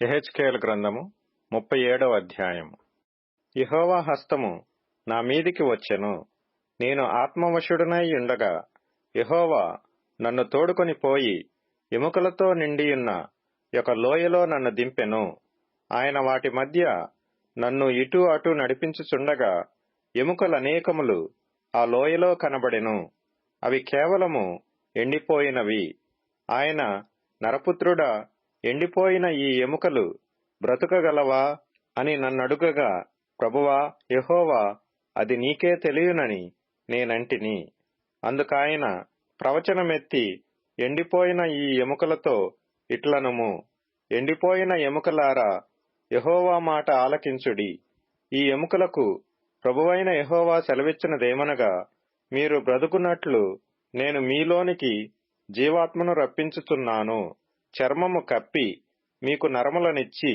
యెహెజ్కేలు గ్రంథము 37వ అధ్యాయము. యెహోవా హస్తము నా మీదికి వచ్చెను. నేను ఆత్మవశుడనై ఉండగా యెహోవా నన్ను తోడుకొని పోయి ఎముకలతో నిండియున్న ఒక లోయలో నన్ను దింపెను. ఆయన వాటి మధ్య నన్ను ఇటు అటు నడిపించుచుండగా ఎముకలనేకములు ఆ లోయలో కనబడెను. అవి కేవలము ఎండిపోయినవి. ఆయన, నరపుత్రుడా, ఎండిపోయిన ఈ ఎముకలు బ్రతుకగలవా అని నన్నడుగగా, ప్రభువా యెహోవా, అది నీకే తెలియునని నేనంటిని. అందుకాయన ప్రవచనమెత్తి, ఎండిపోయిన ఈ ఎముకలతో ఇట్లనుము, ఎండిపోయిన ఎముకలారా, యెహోవా మాట ఆలకించుడి. ఈ ఎముకలకు ప్రభువైన యెహోవా సెలవిచ్చినదేమనగా, మీరు బ్రతుకున్నట్లు నేను మీలోనికి జీవాత్మను రప్పించుచున్నాను. చర్మము కప్పి మీకు నరములనిచ్చి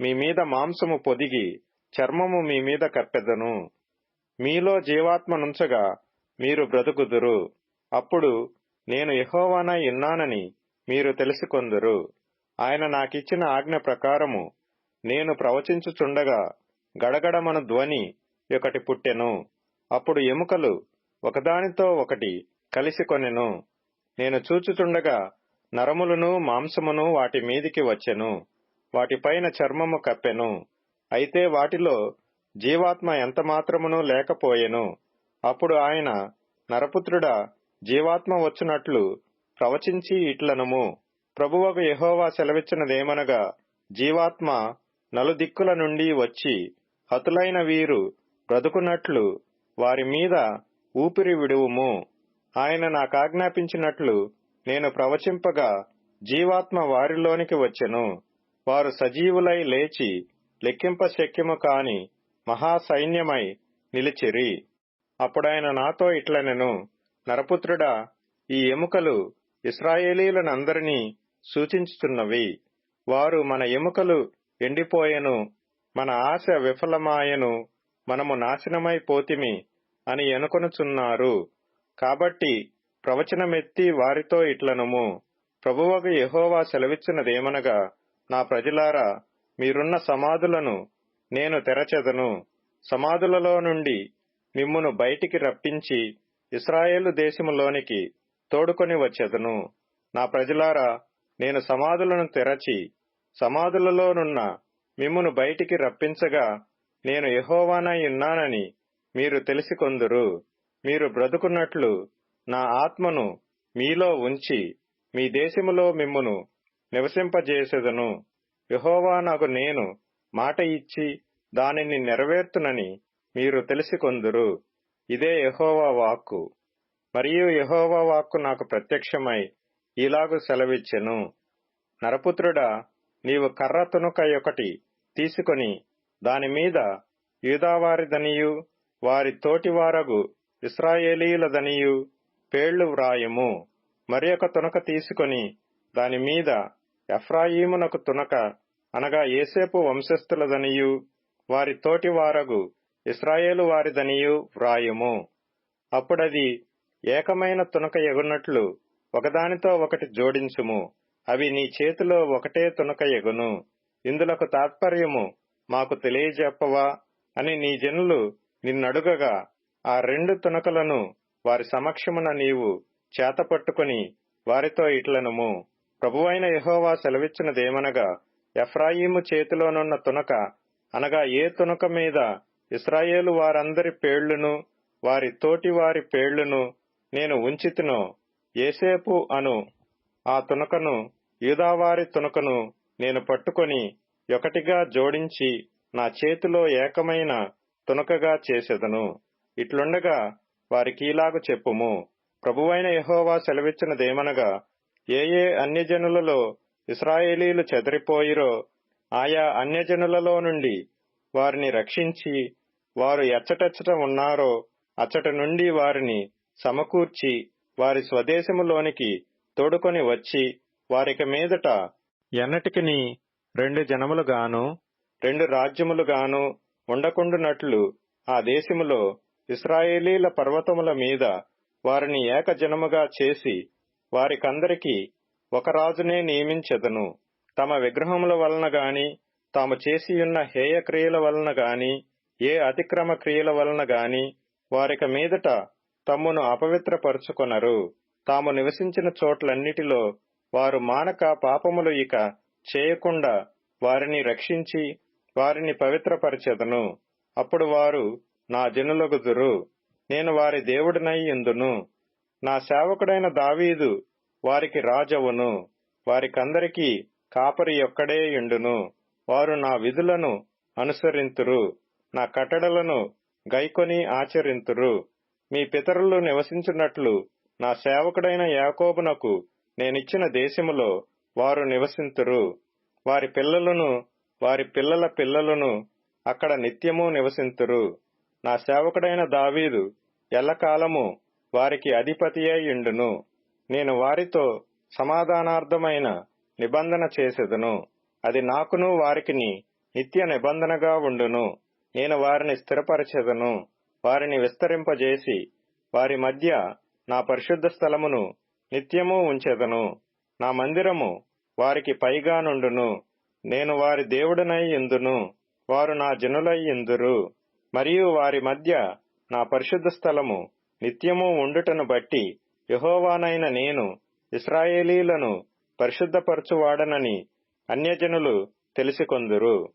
మీ మీద మాంసము పొదిగి చర్మము మీ మీద కప్పెదను. మీలో జీవాత్మనుంచగా మీరు బ్రతుకుదురు. అప్పుడు నేను యెహోవానై ఉన్నానని మీరు తెలుసుకొందురు. ఆయన నాకిచ్చిన ఆజ్ఞ ప్రకారము నేను ప్రవచించుచుండగా గడగడమను ధ్వని ఒకటి పుట్టెను. అప్పుడు ఎముకలు ఒకదానితో ఒకటి కలిసికొనెను. నేను చూచుచుండగా నరములను మాంసమును వాటి మీదికి వచ్చెను. వాటిపైన చర్మము కప్పెను. అయితే వాటిలో జీవాత్మ ఎంతమాత్రమునూ లేకపోయెను. అప్పుడు ఆయన, నరపుత్రుడా, జీవాత్మ వచ్చునట్లు ప్రవచించి ఇట్లనుము, ప్రభువగు యెహోవా సెలవిచ్చినదేమనగా, జీవాత్మ నలుదిక్కుల నుండి వచ్చి హతులైన వీరు బ్రతుకున్నట్లు వారి మీద ఊపిరి విడువుము. ఆయన నాకాజ్ఞాపించినట్లు నేను ప్రవచింపగా జీవాత్మ వారిలోనికి వచ్చెను. వారు సజీవులై లేచి లెక్కింపశక్యము కాని మహాసైన్యమై నిలిచిరి. అప్పుడాయన నాతో ఇట్లనెను, నరపుత్రుడా, ఈ ఎముకలు ఇశ్రాయేలీయులనందరినీ సూచించుచున్నవి. వారు, మన ఎముకలు ఎండిపోయెను, మన ఆశ విఫలమాయెను, మనము నాశనమై పోతిమి అని ఎనుకొనుచున్నారు. కాబట్టి ప్రవచనమెత్తి వారితో ఇట్లనుము, ప్రభువగు యెహోవా సెలవిచ్చినదేమనగా, నా ప్రజలారా, మీరున్న సమాధులను నేను తెరచెదను. సమాధులలో నుండి మిమ్మును బయటికి రప్పించి ఇశ్రాయేలు దేశములోనికి తోడుకొని వచ్చెదను. నా ప్రజలారా, నేను సమాధులను తెరచి సమాధులలోనున్న మిమ్మును బయటికి రప్పించగా నేను యెహోవానై ఉన్నానని మీరు తెలిసికొందురు. మీరు బ్రతుకున్నట్లు నా ఆత్మను మీలో ఉంచి మీ దేశములో మిమ్మును నివసింపజేసెదను. యెహోవానగు నేను మాట ఇచ్చి దానిని నెరవేర్తునని మీరు తెలిసికొందురు. ఇదే యెహోవా వాక్కు. మరియు యెహోవా వాక్కు నాకు ప్రత్యక్షమై ఇలాగు సెలవిచ్చెను, నరపుత్రుడా, నీవు కర్ర తునక ఒకటి తీసుకొని దానిమీద యూదావారిదనియు వారి తోటివారగు ఇశ్రాయేలీయులదనియు పేళ్లు వ్రాయుము. మరి ఒక తునక తీసుకొని దానిమీద ఎఫ్రాయిమునకు తునక, అనగా యోసేపు వంశస్థులదనియు వారి తోటివారగు ఇశ్రాయేలు వారిదనియు వ్రాయుము. అప్పుడది ఏకమైన తునక ఎగునట్లు ఒకదానితో ఒకటి జోడించుము. అవి నీ చేతిలో ఒకటే తునక ఎగును. ఇందులకు తాత్పర్యము మాకు తెలియజెప్పవా అని నీ జనులు నిన్నడుగగా, ఆ రెండు తునకలను వారి సమక్షమున నీవు చేతపట్టుకొని వారితో ఇట్లనుము, ప్రభువైన యెహోవా సెలవిచ్చినదేమనగా, ఎఫ్రాయిము చేతిలోనున్న తునక, అనగా ఏ తునక మీద ఇశ్రాయేలు వారందరి పేళ్లును వారి తోటి వారి పేళ్లును నేను ఉంచితినో, యోసేపు అను ఆ తునకను యూదావారి తునకను నేను పట్టుకొని ఒకటిగా జోడించి నా చేతిలో ఏకమైన తునకగా చేసెదను. ఇట్లుండగా వారికీలాగు చెప్పుము, ప్రభువైన యెహోవా సెలవిచ్చినదేమనగా, ఏ ఏ అన్యజనులలో ఇశ్రాయేలీయులు చెదరిపోయిరో ఆయా అన్యజనులలో నుండి వారిని రక్షించి, వారు ఎచ్చటెచ్చట ఉన్నారో అచ్చట నుండి వారిని సమకూర్చి వారి స్వదేశములోనికి తోడుకొని వచ్చి, వారిక మీదట ఎన్నటికిని రెండు జనములుగాను రెండు రాజ్యములుగాను ఉండకుండునట్లు ఆ దేశములో ఇశ్రాయేలీల పర్వతముల మీద వారిని ఏకజనముగా చేసి వారికందరికి ఒక రాజునే నియమించెదను. తమ విగ్రహముల వలన గాని, తాము చేసియున్న హేయ క్రియల వలన గాని, ఏ అతిక్రమ క్రియల వలన గాని వారిక మీదట తమ్మును అపవిత్రపరుచుకొనరు. తాము నివసించిన చోట్లన్నిటిలో వారు మానక పాపములు ఇక చేయకుండా వారిని రక్షించి వారిని పవిత్రపరచెదను. అప్పుడు వారు నా జనులగుదురు, నేను వారి దేవుడినై యుందును. నా సేవకుడైన దావీదు వారికి రాజవును. వారికందరికీ కాపరి ఒక్కడే యుండును. వారు నా విధులను అనుసరింతురు, నా కట్టడలను గైకొని ఆచరింతురు. మీ పితరులు నివసించున్నట్లు నా సేవకుడైన యాకోబునకు నేనిచ్చిన దేశములో వారు నివసింతురు. వారి పిల్లలను వారి పిల్లల పిల్లలను అక్కడ నిత్యము నివసింతురు. నా సేవకుడైన దావీదు ఎల్లకాలము వారికి అధిపతియై యుండును. నేను వారితో సమాధానార్థమైన నిబంధన చేసెదను. అది నాకును వారికిని నిత్య నిబంధనగా ఉండును. నేను వారిని స్థిరపరచెదను. వారిని విస్తరింపజేసి వారి మధ్య నా పరిశుద్ధ స్థలమును నిత్యము ఉంచెదను. నా మందిరము వారికి పైగా నుండును. నేను వారి దేవుడనై యుందును. వారు నా జనులై యుందురు. మరియు వారి మధ్య నా పరిశుద్ధ స్థలము నిత్యము ఉండుటను బట్టి యెహోవానైన నేను ఇశ్రాయేలీయులను పరిశుద్ధపరచువాడనని అన్యజనులు తెలిసికొందురు.